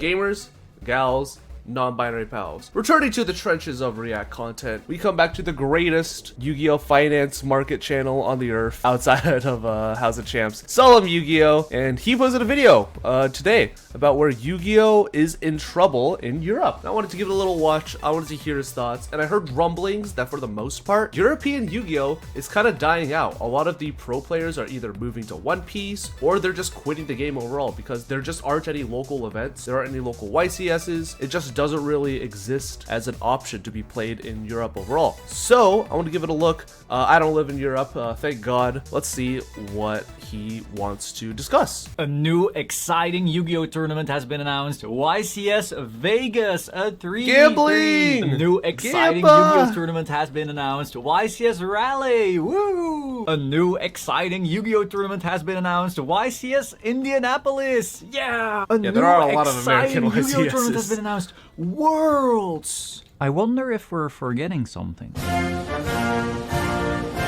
gamers, gals, non-binary pals. Returning to the trenches of React content, we come back to the greatest Yu-Gi-Oh! Finance market channel on the earth outside of House of Champs, Solemn Yu-Gi-Oh! And he posted a video today about where Yu-Gi-Oh! Is in trouble in Europe. I wanted to give it a little watch, I wanted to hear his thoughts, and I heard rumblings that for the most part, European Yu-Gi-Oh! Is kind of dying out. A lot of the pro players are either moving to One Piece or they're just quitting the game overall because there just aren't any local events, there aren't any local YCSs, it just doesn't really exist as an option to be played in Europe overall. So I want to give it a look. I don't live in Europe, thank God. Let's see what he wants to discuss. A new exciting Yu-Gi-Oh! Tournament has been announced. YCS Vegas, a 3v3. Gambling! A new exciting Yu-Gi-Oh! Tournament has been announced. YCS Rally, woo! A new exciting Yu-Gi-Oh! Tournament has been announced. YCS Indianapolis, yeah! There are a lot of American Yu-Gi-Oh! YCSs. Tournament has been announced. Worlds! I wonder if we're forgetting something.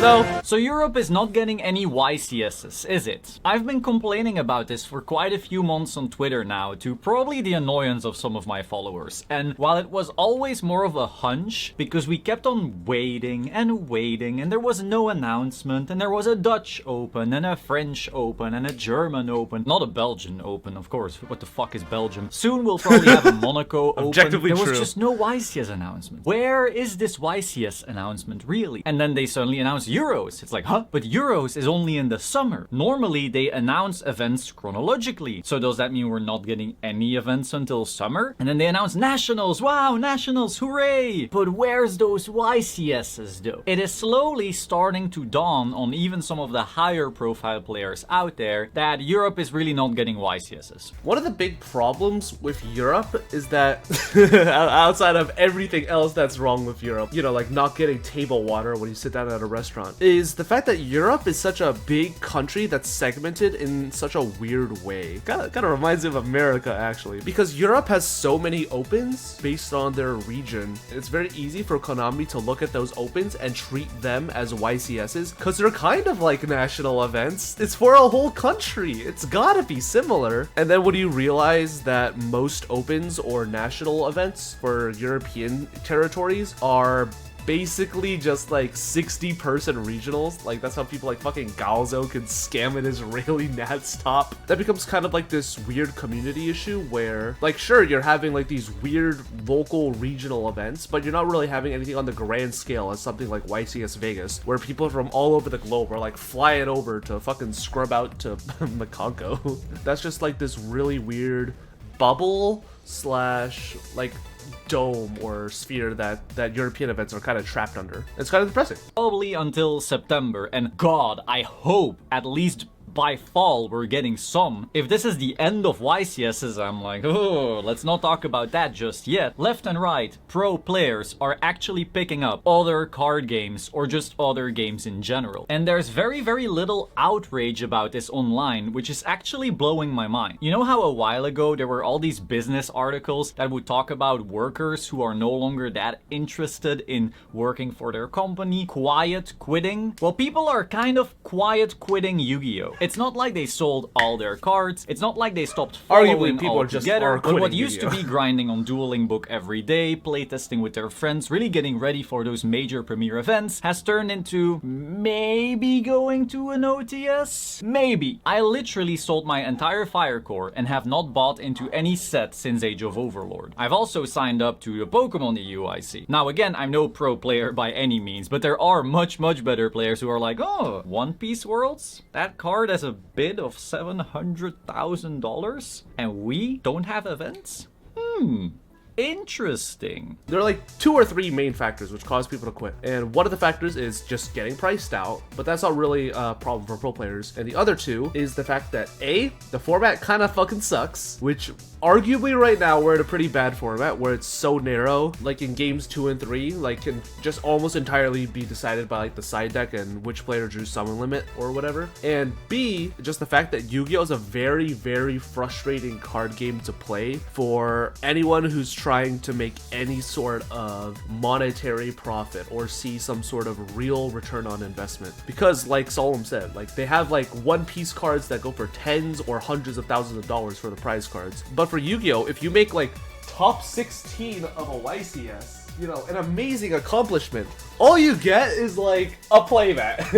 No. So Europe is not getting any YCSs, is it? I've been complaining about this for quite a few months on Twitter now, to probably the annoyance of some of my followers. And while it was always more of a hunch, because we kept on waiting, and there was no announcement, and there was a Dutch Open, and a French Open, and a German Open. Not a Belgian Open, of course. What the fuck is Belgium? Soon we'll probably have a Monaco Open. Objectively There was true. just no YCS announcement. Where is this YCS announcement, really? And then they suddenly announced Euros. It's like, huh? But Euros is only in the summer. Normally, they announce events chronologically. So does that mean we're not getting any events until summer? And then they announce Nationals. Wow, Nationals, hooray! But where's those YCSs, though? It is slowly starting to dawn on even some of the higher profile players out there that Europe is really not getting YCSs. One of the big problems with Europe is that, outside of everything else that's wrong with Europe, you know, like not getting table water when you sit down at a restaurant, is the fact that Europe is such a big country that's segmented in such a weird way. Kind of reminds me of America, actually, because Europe has so many opens based on their region. It's very easy for Konami to look at those opens and treat them as YCSs because they're kind of like national events. It's for a whole country. It's gotta be similar. And then when you realize that most opens or national events for European territories are basically just like 60-person regionals, like that's how people like fucking Galzo can scam an Israeli Nats top. That becomes kind of like this weird community issue where, like, sure, you're having like these weird local regional events, but you're not really having anything on the grand scale as something like YCS Vegas, where people from all over the globe are like flying over to fucking scrub out to Makonko. That's just like this really weird bubble slash like dome or sphere that European events are kind of trapped under. It's kind of depressing. Probably until September, and God, I hope at least by fall we're getting some. If this is the end of YCSs, I'm like, oh, let's not talk about that just yet. Left and right, pro players are actually picking up other card games or just other games in general. And there's very, very little outrage about this online, which is actually blowing my mind. You know how a while ago there were all these business articles that would talk about workers who are no longer that interested in working for their company, quiet quitting? Well, people are kind of quiet quitting Yu-Gi-Oh! It's not like they sold all their cards. It's not like they stopped following people are just altogether. But what quitting used to be grinding on Dueling Book every day, playtesting with their friends, really getting ready for those major premiere events, has turned into maybe going to an OTS? Maybe. I literally sold my entire Fire Core and have not bought into any set since Age of Overlord. I've also signed up to the Pokemon EU IC. Now again, I'm no pro player by any means, but there are much better players who are like, oh, One Piece Worlds? That card has a bid of $700,000 and we don't have events? Interesting. There are like 2 or 3 main factors which cause people to quit. And one of the factors is just getting priced out, but that's not really a problem for pro players. And the other 2 is the fact that A, the format kind of fucking sucks, which arguably right now we're in a pretty bad format where it's so narrow, like in games 2 and 3, like can just almost entirely be decided by like the side deck and which player drew summon limit or whatever. And B, just the fact that Yu-Gi-Oh is a very, very frustrating card game to play for anyone who's trying to make any sort of monetary profit or see some sort of real return on investment. Because like Solemn said, like they have like One Piece cards that go for tens or hundreds of thousands of dollars for the prize cards. But for Yu-Gi-Oh, if you make like top 16 of a YCS, you know, an amazing accomplishment. All you get is like a playmat.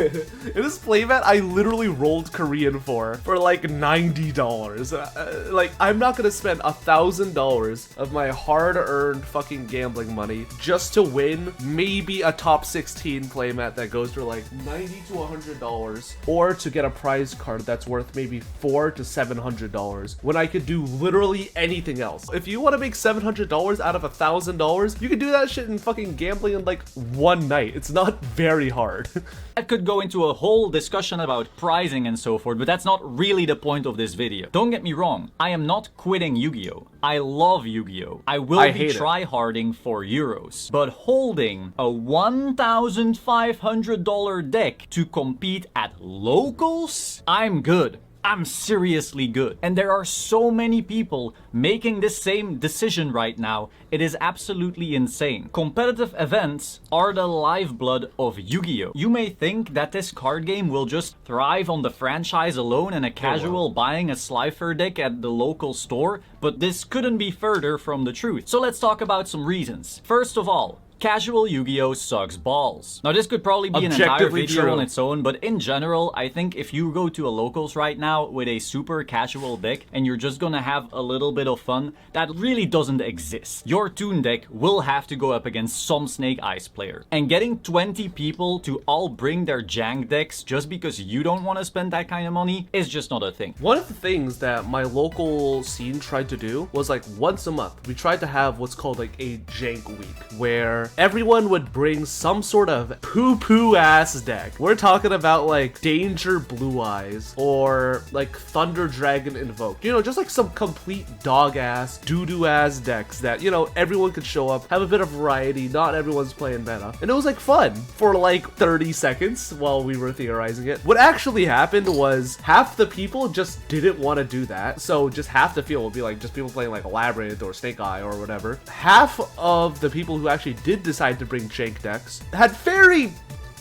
In this playmat, I literally rolled Korean for like $90. Like, I'm not gonna spend $1,000 of my hard-earned fucking gambling money just to win maybe a top 16 playmat that goes for like $90 to $100, or to get a prize card that's worth maybe $400 to $700 when I could do literally anything else. If you want to make $700 out of $1,000, you can do that shit in fucking gambling in like one night. It's not very hard. That could go into a whole discussion about pricing and so forth, but that's not really the point of this video. Don't get me wrong, I am not quitting Yu-Gi-Oh! I love Yu-Gi-Oh! I will be try-harding for Euros, but holding a $1,500 deck to compete at locals? I'm good. I'm seriously good. And there are so many people making this same decision right now. It is absolutely insane. Competitive events are the lifeblood of Yu-Gi-Oh! You may think that this card game will just thrive on the franchise alone and a casual buying a Slifer deck at the local store, but this couldn't be further from the truth. So let's talk about some reasons. First of all, casual Yu-Gi-Oh! Sucks balls. Now this could probably be an entire video on its own, but in general, I think if you go to a locals right now with a super casual deck and you're just gonna have a little bit of fun, that really doesn't exist. Your Toon deck will have to go up against some Snake Eyes player. And getting 20 people to all bring their jank decks just because you don't want to spend that kind of money is just not a thing. One of the things that my local scene tried to do was like once a month, we tried to have what's called like a jank week, where everyone would bring some sort of poo-poo ass deck. We're talking about like Danger Blue Eyes or like Thunder Dragon Invoke. You know, just like some complete dog ass, doo-doo ass decks that, you know, everyone could show up, have a bit of variety, not everyone's playing meta. And it was like fun for like 30 seconds while we were theorizing it. What actually happened was half the people just didn't want to do that. So just half the field would be like just people playing like Labyrinth or Snake Eye or whatever. Half of the people who actually did decide to bring jank decks had very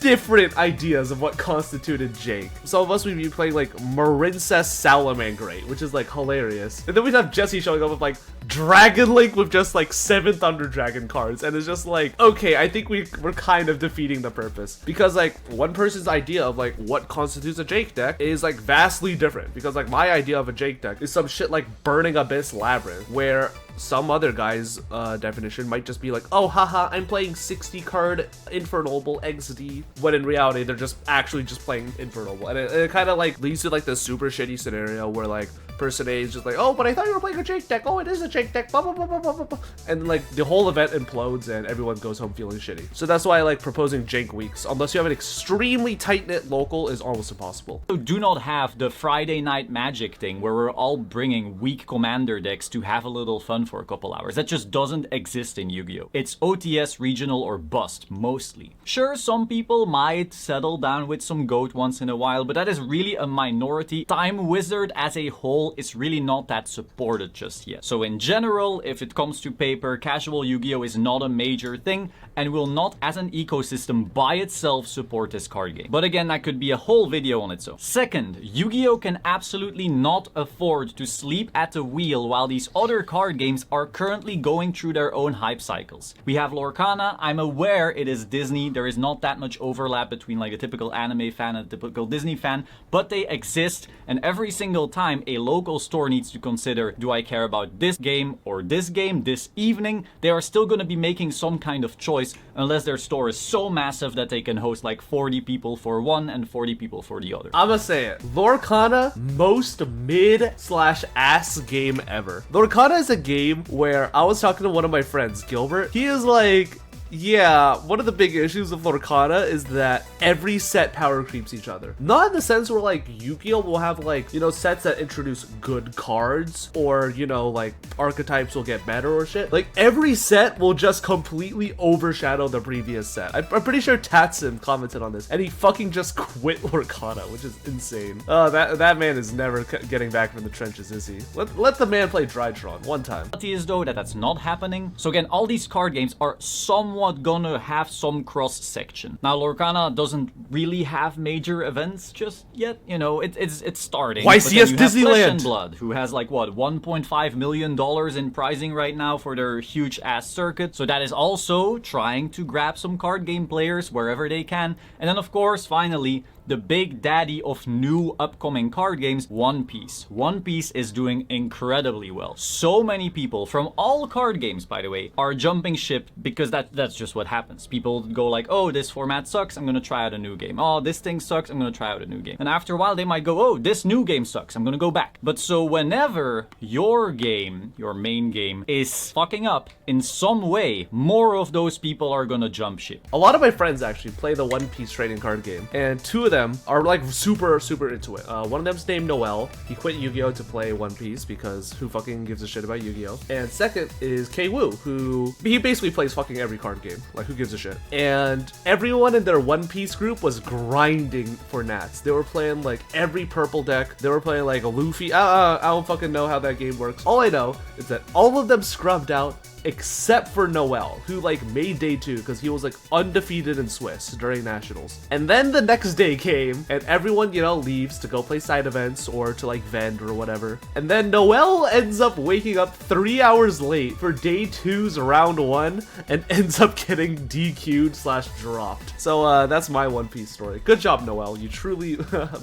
different ideas of what constituted jank. Some of us would be playing like Marincess Salamangreat, which is like hilarious. And then we'd have Jesse showing up with like Dragon Link with just like 7 Thunder Dragon cards, and it's just like, okay, I think we're kind of defeating the purpose. Because like one person's idea of like what constitutes a jank deck is like vastly different. Because like my idea of a jank deck is some shit like Burning Abyss Labyrinth, where some other guy's definition might just be like, oh haha, I'm playing 60 card Infernoble XD, when in reality they're just actually just playing Infernoble. And it kind of like leads to like the super shitty scenario where like person A is just like, oh, but I thought you were playing a jank deck. Oh, it is a jank deck. Blah, blah, blah, blah, blah, blah. And like the whole event implodes and everyone goes home feeling shitty. So that's why I like proposing jank weeks. Unless you have an extremely tight-knit local, is almost impossible. So do not have the Friday Night Magic thing where we're all bringing weak commander decks to have a little fun for a couple hours. That just doesn't exist in Yu-Gi-Oh! It's OTS, regional, or bust, mostly. Sure, some people might settle down with some GOAT once in a while, but that is really a minority. Time Wizard as a whole is really not that supported just yet. So in general, if it comes to paper, casual Yu-Gi-Oh! Is not a major thing and will not as an ecosystem by itself support this card game. But again, that could be a whole video on its own. Second, Yu-Gi-Oh! Can absolutely not afford to sleep at the wheel while these other card games are currently going through their own hype cycles. We have Lorcana. I'm aware it is Disney. There is not that much overlap between like a typical anime fan and a typical Disney fan, but they exist, and every single time a local store needs to consider, do I care about this game or this game this evening, they are still going to be making some kind of choice unless their store is so massive that they can host like 40 people for one and 40 people for the other. I'ma say it. Lorcana, most mid/ass game ever. Lorcana is a game where I was talking to one of my friends, Gilbert. He is like, Yeah, one of the big issues with Lorcana is that every set power creeps each other. Not in the sense where like Yu-Gi-Oh will have like, you know, sets that introduce good cards or, you know, like archetypes will get better or shit. Like every set will just completely overshadow the previous set. I'm pretty sure Tatsim commented on this and he fucking just quit Lorcana, which is insane. That man is never getting back from the trenches, is he? Let the man play Drytron one time. The reality is though that that's not happening. So again, all these card games are somewhat gonna have some cross section. Now Lorcana doesn't really have major events just yet, you know, it's starting. YCS Flesh Disneyland! and Blood, who has like what, $1.5 million in pricing right now for their huge ass circuit. So that is also trying to grab some card game players wherever they can. And then of course, finally, the big daddy of new upcoming card games, One Piece. One Piece is doing incredibly well. So many people from all card games, by the way, are jumping ship because that's just what happens. People go like, oh, this format sucks, I'm gonna try out a new game. Oh, this thing sucks, I'm gonna try out a new game. And after a while, they might go, oh, this new game sucks, I'm gonna go back. But so whenever your game, your main game, is fucking up in some way, more of those people are gonna jump ship. A lot of my friends actually play the One Piece trading card game, and two of them are like super into it. One of them's named Noel. He quit Yu-Gi-Oh to play One Piece because who fucking gives a shit about Yu-Gi-Oh? And second is K-Woo, who he basically plays fucking every card game. Like who gives a shit? And everyone in their One Piece group was grinding for Nats. They were playing like every purple deck. They were playing like a Luffy. I don't fucking know how that game works. All I know is that all of them scrubbed out except for Noel, who like made day 2 because he was like undefeated in Swiss during nationals. And then the next day came and everyone, you know, leaves to go play side events or to like vend or whatever. And then Noel ends up waking up 3 hours late for day 2's round 1 and ends up getting DQ'd / dropped. So that's my One Piece story. Good job, Noel. You truly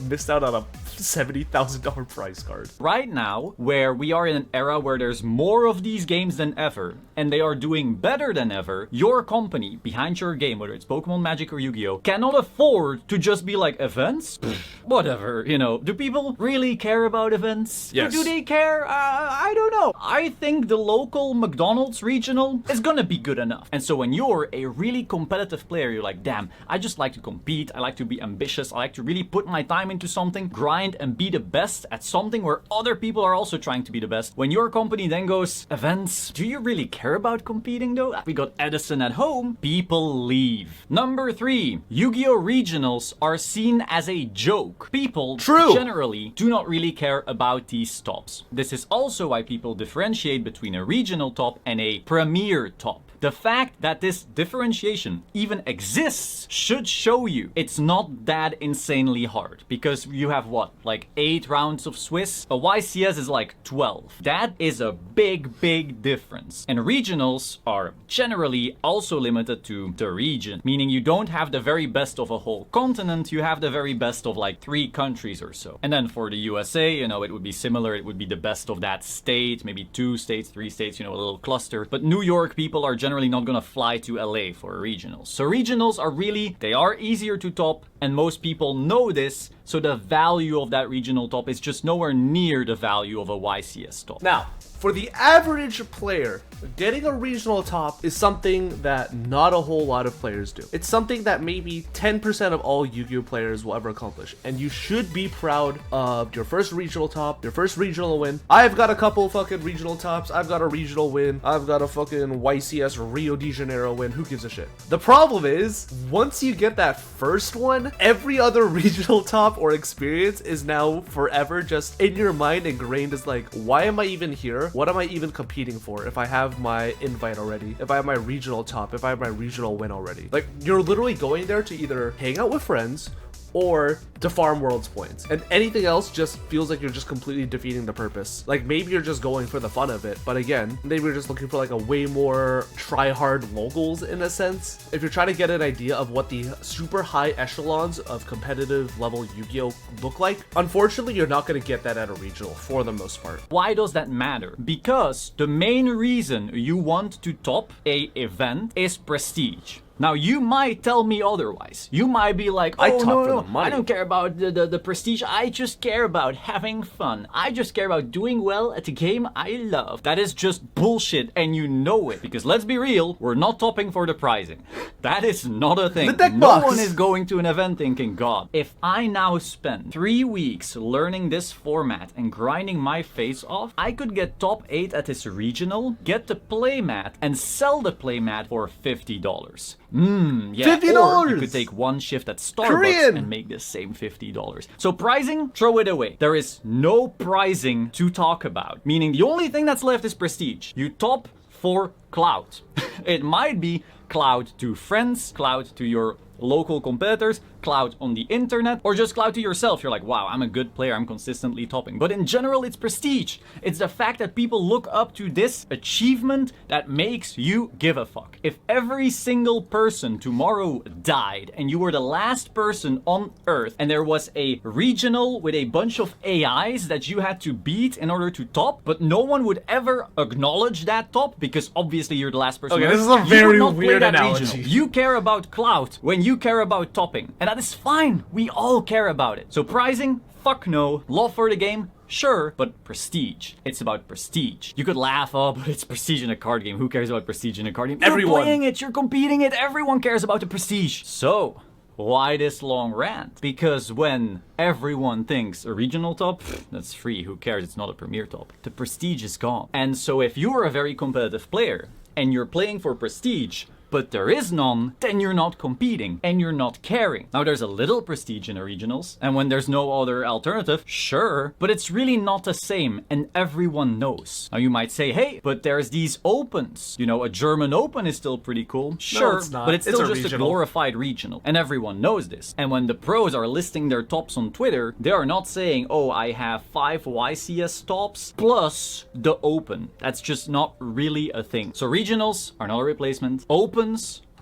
missed out on a $70,000 prize card. Right now, where we are in an era where there's more of these games than ever, and they are doing better than ever, your company behind your game, whether it's Pokemon, Magic, or Yu-Gi-Oh, cannot afford to just be like, events? Whatever, you know. Do people really care about events? Yes. Do they care? I don't know. I think the local McDonald's regional is gonna be good enough. And so when you're a really competitive player, you're like, damn, I just like to compete, I like to be ambitious, I like to really put my time into something, grind and be the best at something where other people are also trying to be the best. When your company then goes, events, do you really care about competing though? We got Edison at home, people leave. Number 3, Yu-Gi-Oh! Regionals are seen as a joke. People generally do not really care about these tops. This is also why people differentiate between a regional top and a premier top. The fact that this differentiation even exists should show you it's not that insanely hard, because you have what, like 8 rounds of Swiss? A YCS is like 12. That is a big difference. And regionals are generally also limited to the region, meaning you don't have the very best of a whole continent, you have the very best of like 3 countries or so. And then for the USA, you know, it would be similar, it would be the best of that state, maybe 2 states, 3 states, you know, a little cluster. But New York people are generally not gonna fly to LA for regionals. So regionals are really, they are easier to top, and most people know this, so the value of that regional top is just nowhere near the value of a YCS top. Now, for the average player, getting a regional top is something that not a whole lot of players do. It's something that maybe 10% of all Yu-Gi-Oh players will ever accomplish, and you should be proud of your first regional top, your first regional win. I've got a couple fucking regional tops, I've got a regional win, I've got a fucking YCS Rio de Janeiro win, who gives a shit? The problem is, once you get that first one, every other regional top or experience is now forever just in your mind ingrained as like, why am I even here? What am I even competing for if I have my invite already? If I have my regional top, if I have my regional win already? Like, you're literally going there to either hang out with friends or to farm worlds points, and anything else just feels like you're just completely defeating the purpose. Like, maybe you're just going for the fun of it, but again, maybe you're just looking for like a way more try-hard locals in a sense. If you're trying to get an idea of what the super high echelons of competitive level Yu-Gi-Oh look like, unfortunately you're not going to get that at a regional for the most part. Why does that matter? Because the main reason you want to top a event is prestige. Now, you might tell me otherwise. You might be like, oh, I top no, for no, the money. I don't care about the prestige. I just care about having fun. I just care about doing well at the game I love. That is just bullshit, and you know it. Because let's be real, we're not topping for the prizing. That is not a thing. The deck No box. one is going to an event thinking, God, if I now spend 3 weeks learning this format and grinding my face off, I could get top 8 at this regional, get the playmat, and sell the playmat for $50. Yeah. $50? Or you could take one shift at Starbucks Korean. and make the same $50. So pricing, throw it away. There is no pricing to talk about. Meaning the only thing that's left is prestige. You top for clout. It might be clout to friends, clout to your local competitors, clout on the internet, or just clout to yourself. You're like, wow, I'm a good player, I'm consistently topping. But in general, it's prestige. It's the fact that people look up to this achievement that makes you give a fuck. If every single person tomorrow died and you were the last person on Earth and there was a regional with a bunch of AIs that you had to beat in order to top, but no one would ever acknowledge that top because obviously you're the last person Okay, on Earth, this is a you very would not play weird that analogy. regional. You care about clout when you care about topping. And that is fine. We all care about it. So pricing, fuck no. Love for the game, sure, but prestige. It's about prestige. You could laugh, oh, but it's prestige in a card game. Who cares about prestige in a card game? Everyone. You're playing it, you're competing it, everyone cares about the prestige. So, why this long rant? Because when everyone thinks a regional top, that's free, who cares, it's not a premier top. The prestige is gone. And so if you are a very competitive player and you're playing for prestige, but there is none, then you're not competing and you're not caring. Now there's a little prestige in the regionals, and when there's no other alternative, sure, but it's really not the same and everyone knows. Now you might say, hey, but there's these opens. You know, a German Open is still pretty cool. Sure, it's not. but it's It's still a just a regional. glorified regional, and everyone knows this. And when the pros are listing their tops on Twitter, they are not saying, oh, I have 5 YCS tops plus the Open. That's just not really a thing. So regionals are not a replacement. Opens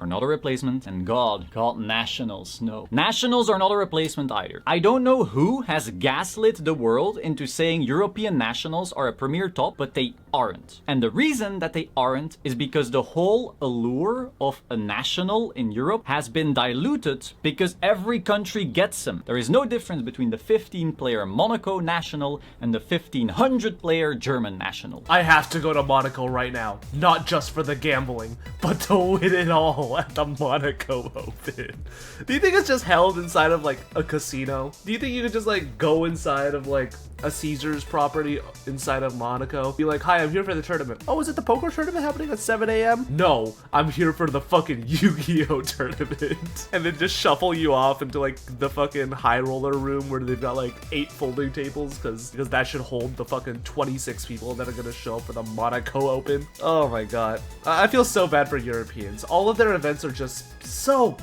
are not a replacement, and God, nationals, no. Nationals are not a replacement either. I don't know who has gaslit the world into saying European nationals are a premier top, but they aren't. And the reason that they aren't is because the whole allure of a national in Europe has been diluted because every country gets them. There is no difference between the 15-player Monaco national and the 1500-player German national. I have to go to Monaco right now. Not just for the gambling, but to win it all at the Monaco Open. Do you think it's just held inside of like a casino? Do you think you could just like go inside of like a Caesars property inside of Monaco? Be like, hi, I'm here for the tournament. Oh, is it the poker tournament happening at 7 a.m.? No, I'm here for the fucking Yu-Gi-Oh tournament. And then just shuffle you off into like the fucking high roller room where they've got like 8 folding tables because that should hold the fucking 26 people that are gonna show up for the Monaco Open. Oh my god. I feel so bad for Europeans. All of their events are just so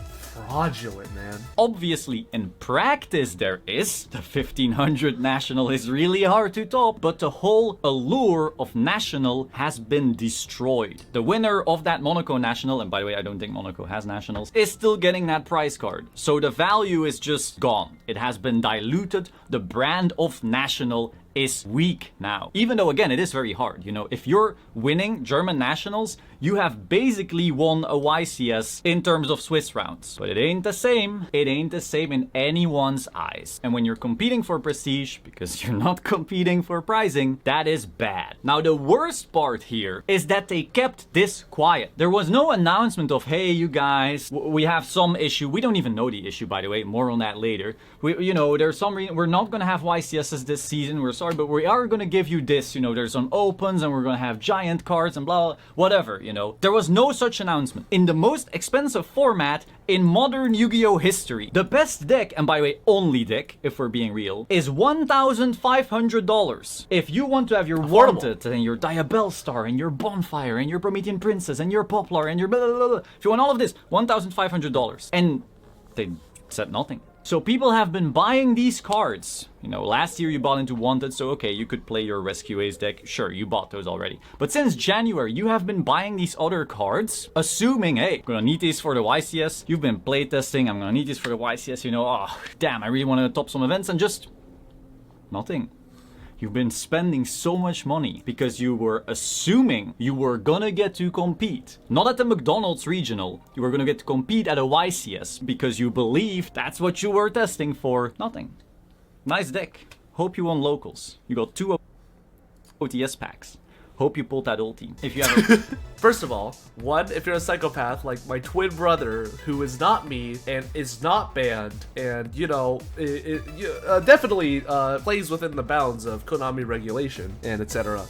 fraudulent, man. Obviously, in practice there is. The 1500 national is really hard to top, but the whole allure of national has been destroyed. The winner of that Monaco national, and by the way, I don't think Monaco has nationals, is still getting that prize card. So the value is just gone. It has been diluted. The brand of national is weak now. Even though, again, it is very hard. You know, if you're winning German nationals, you have basically won a YCS in terms of Swiss rounds. But it ain't the same. It ain't the same in anyone's eyes. And when you're competing for prestige, because you're not competing for prizing, that is bad. Now, the worst part here is that they kept this quiet. There was no announcement of, hey, you guys, we have some issue. We don't even know the issue, by the way. More on that later. There's some reason we're not going to have YCSs this season. We're sorry, but we are going to give you this. You know, there's some opens and we're going to have giant cards and blah, blah, whatever, you know. There was no such announcement. In the most expensive format in modern Yu-Gi-Oh history, the best deck, and by the way, only deck, if we're being real, is $1,500. If you want to have your Wanted and your Diabell Star and your Bonfire and your Promethean Princess and your Poplar and your blah, blah, blah, blah, if you want all of this, $1,500. And they said nothing. So people have been buying these cards. You know, last year you bought into Wanted, so okay, you could play your Rescue Ace deck. Sure, you bought those already. But since January, you have been buying these other cards, assuming, hey, I'm gonna need these for the YCS. You've been playtesting, I'm gonna need these for the YCS, you know, oh, damn, I really want to top some events, and just nothing. You've been spending so much money because you were assuming you were gonna get to compete. Not at the McDonald's regional, you were gonna get to compete at a YCS because you believed that's what you were testing for. Nothing. Nice deck. Hope you won locals. You got 2 OTS packs. Hope you pulled that ulti. If you have First of all, one, if you're a psychopath like my twin brother, who is not me and is not banned, and you know, definitely plays within the bounds of Konami regulation and etc.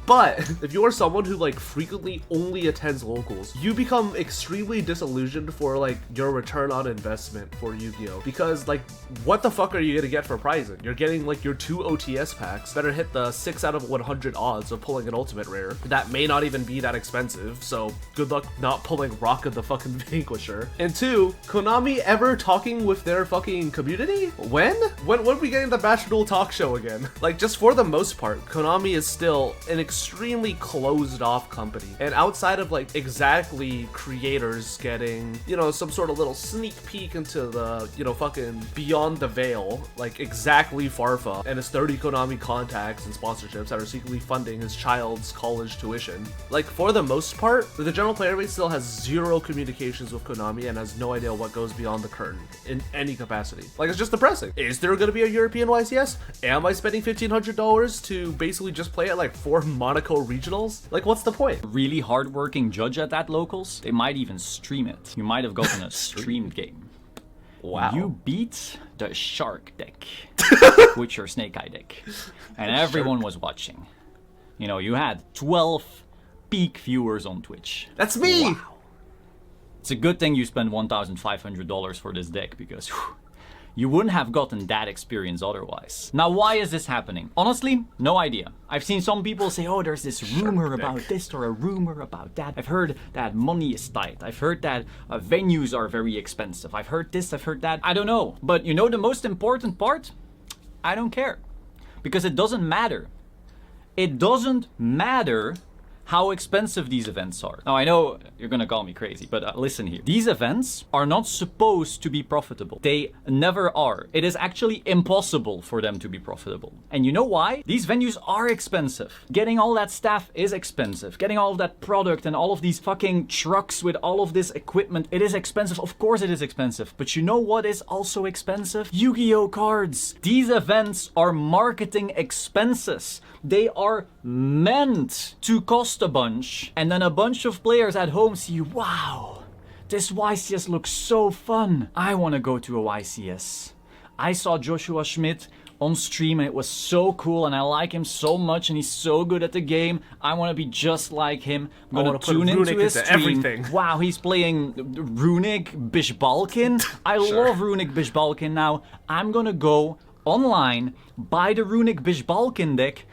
But if you are someone who like frequently only attends locals, you become extremely disillusioned for like your return on investment for Yu-Gi-Oh! Because like, what the fuck are you gonna get for prizing? You're getting like your 2 OTS packs that are hit the 6 out of 100 odds of pulling an ultimate rare. That may not even be that expensive, so good luck not pulling Rock of the fucking Vanquisher. And 2, Konami ever talking with their fucking community? When are we getting the Bash Duel talk show again? Like, just for the most part, Konami is still an extremely closed off company, and outside of like exactly creators getting, you know, some sort of little sneak peek into the, you know, fucking beyond the veil, like exactly Farfa and his 30 Konami contacts and sponsorships that are secretly funding his child's college tuition, like for the most part the general player base still has zero communications with Konami and has no idea what goes beyond the curtain in any capacity. Like, it's just depressing. Is there gonna be a European YCS? Am I spending $1,500 to basically just play at like 4 Monaco regionals? Like, what's the point? really hardworking judge at that locals, they might even stream it. You might have gotten a streamed game. Wow. You beat the shark deck with your snake eye deck. And everyone was watching. You know, you had 12 peak viewers on Twitch. That's me! Wow. It's a good thing you spent $1,500 for this deck because you wouldn't have gotten that experience otherwise. Now, why is this happening? Honestly, no idea. I've seen some people say, oh, there's this rumor about this or a rumor about that. I've heard that money is tight. I've heard that venues are very expensive. I've heard this, I've heard that. I don't know. But you know the most important part? I don't care. Because it doesn't matter. It doesn't matter how expensive these events are. Now, I know you're gonna call me crazy, but listen here. These events are not supposed to be profitable. They never are. It is actually impossible for them to be profitable. And you know why? These venues are expensive. Getting all that staff is expensive. Getting all of that product and all of these fucking trucks with all of this equipment, it is expensive. Of course it is expensive. But you know what is also expensive? Yu-Gi-Oh cards. These events are marketing expenses. They are meant to cost a bunch, and then a bunch of players at home see, wow, this YCS looks so fun. I want to go to a YCS. I saw Joshua Schmidt on stream and it was so cool and I like him so much and he's so good at the game. I want to be just like him. I'm going to tune into his stream. Everything. Wow, he's playing Runic Bishbalkin. I love Runic Bishbalkin now. I'm going to go online, buy the Runic Bishbalkin deck.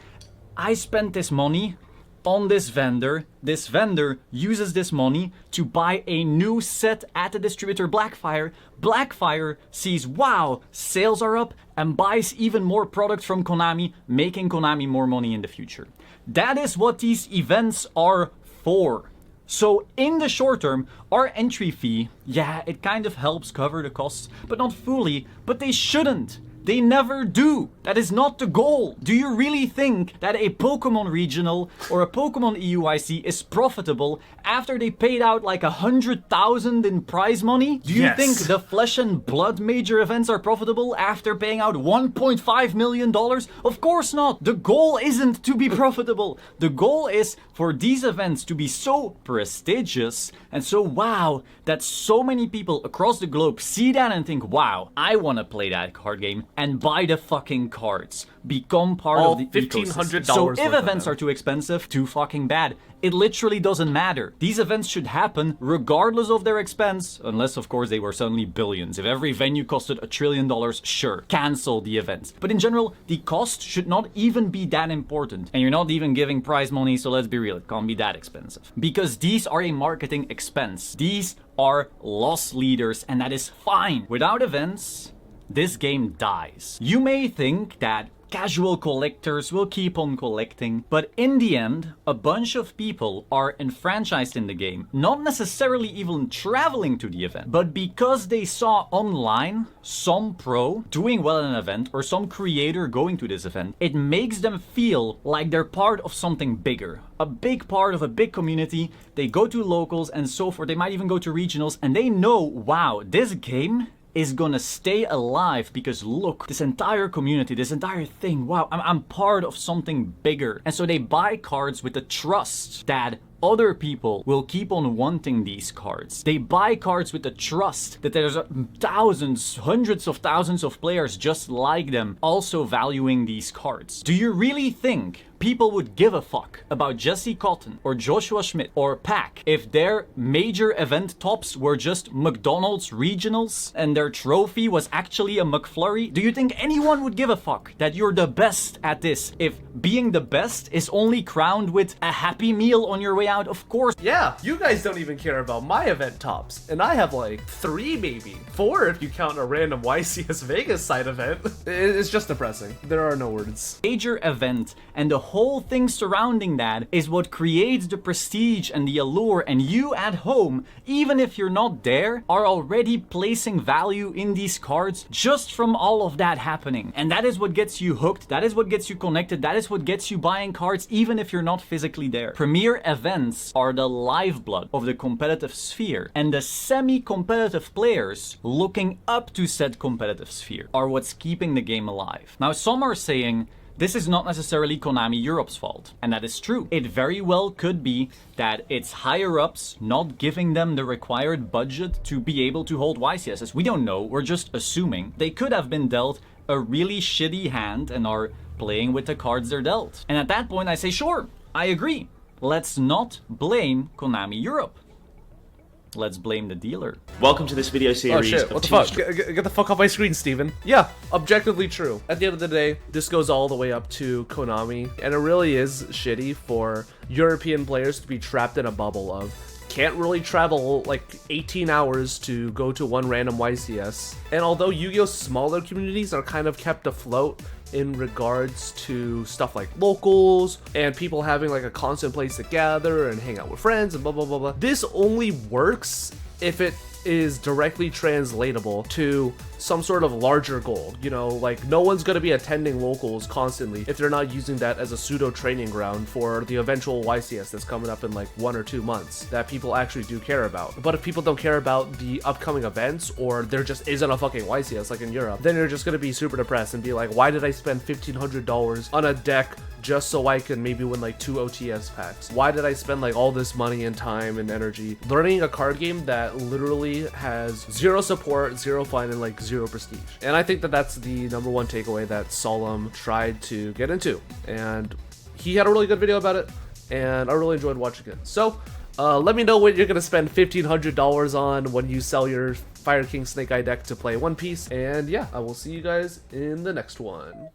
I spent this money on this vendor. This vendor uses this money to buy a new set at the distributor Blackfire. Blackfire sees, wow, sales are up and buys even more product from Konami, making Konami more money in the future. That is what these events are for. So in the short term, our entry fee, yeah, it kind of helps cover the costs, but not fully, but they shouldn't. They never do. That is not the goal. Do you really think that a Pokemon regional or a Pokemon EUIC is profitable after they paid out like 100,000 in prize money? Do you think the Flesh and Blood major events are profitable after paying out $1.5 million? Of course not. The goal isn't to be profitable. The goal is for these events to be so prestigious and so wow that so many people across the globe see that and think, wow, I want to play that card game and buy the fucking cards. Become part of the ecosystem. So if events are too expensive, too fucking bad. It literally doesn't matter. These events should happen regardless of their expense, unless of course they were suddenly billions. If every venue costed $1 trillion, sure, cancel the events. But in general, the cost should not even be that important. And you're not even giving prize money, so let's be real, it can't be that expensive. Because these are a marketing expense. These are loss leaders, and that is fine. Without events, this game dies. You may think that casual collectors will keep on collecting. But in the end, a bunch of people are enfranchised in the game, not necessarily even traveling to the event, but because they saw online some pro doing well in an event or some creator going to this event, it makes them feel like they're part of something bigger, a big part of a big community. They go to locals and so forth. They might even go to regionals, and they know, wow, this game is gonna stay alive because look, this entire community, this entire thing, wow, I'm part of something bigger. And so they buy cards with the trust that other people will keep on wanting these cards. They buy cards with the trust that there's thousands, hundreds of thousands of players just like them also valuing these cards. Do you really think people would give a fuck about Jesse Cotton or Joshua Schmidt or Pack if their major event tops were just McDonald's regionals and their trophy was actually a McFlurry? Do you think anyone would give a fuck that you're the best at this if being the best is only crowned with a Happy Meal on your way out? Of course. Yeah, you guys don't even care about my event tops, and I have like 3, maybe 4 if you count a random YCS Vegas side event. It's just depressing. There are no words. Major event and the whole thing surrounding that is what creates the prestige and the allure, and you at home, even if you're not there, are already placing value in these cards just from all of that happening. And that is what gets you hooked, that is what gets you connected, that is what gets you buying cards even if you're not physically there. Premier events are the lifeblood of the competitive sphere, and the semi-competitive players looking up to said competitive sphere are what's keeping the game alive. Now, some are saying this is not necessarily Konami Europe's fault, and that is true. It very well could be that it's higher-ups not giving them the required budget to be able to hold YCSs. We don't know, we're just assuming. They could have been dealt a really shitty hand and are playing with the cards they're dealt. And at that point I say, sure, I agree. Let's not blame Konami Europe. Let's blame the dealer. Welcome to this video series. Oh shit, what the fuck? Get the fuck off my screen, Steven. Yeah, objectively true. At the end of the day, this goes all the way up to Konami, and it really is shitty for European players to be trapped in a bubble of can't really travel like 18 hours to go to one random YCS. And although Yu-Gi-Oh! Smaller communities are kind of kept afloat in regards to stuff like locals and people having like a constant place to gather and hang out with friends and blah blah blah blah, this only works if it is directly translatable to some sort of larger goal. You know, like no one's going to be attending locals constantly if they're not using that as a pseudo training ground for the eventual YCS that's coming up in like 1 or 2 months that people actually do care about. But if people don't care about the upcoming events, or there just isn't a fucking YCS like in Europe, then you're just going to be super depressed and be like, why did I spend $1,500 on a deck just so I can maybe win like 2 OTS packs? Why did I spend like all this money and time and energy learning a card game that literally has 0 support, 0 fun, and like 0 prestige? And I think that that's the #1 takeaway that Solemn tried to get into, and he had a really good video about it, and I really enjoyed watching it. So let me know what you're gonna spend $1,500 on when you sell your Fire King Snake Eye deck to play One Piece, and yeah, I will see you guys in the next one.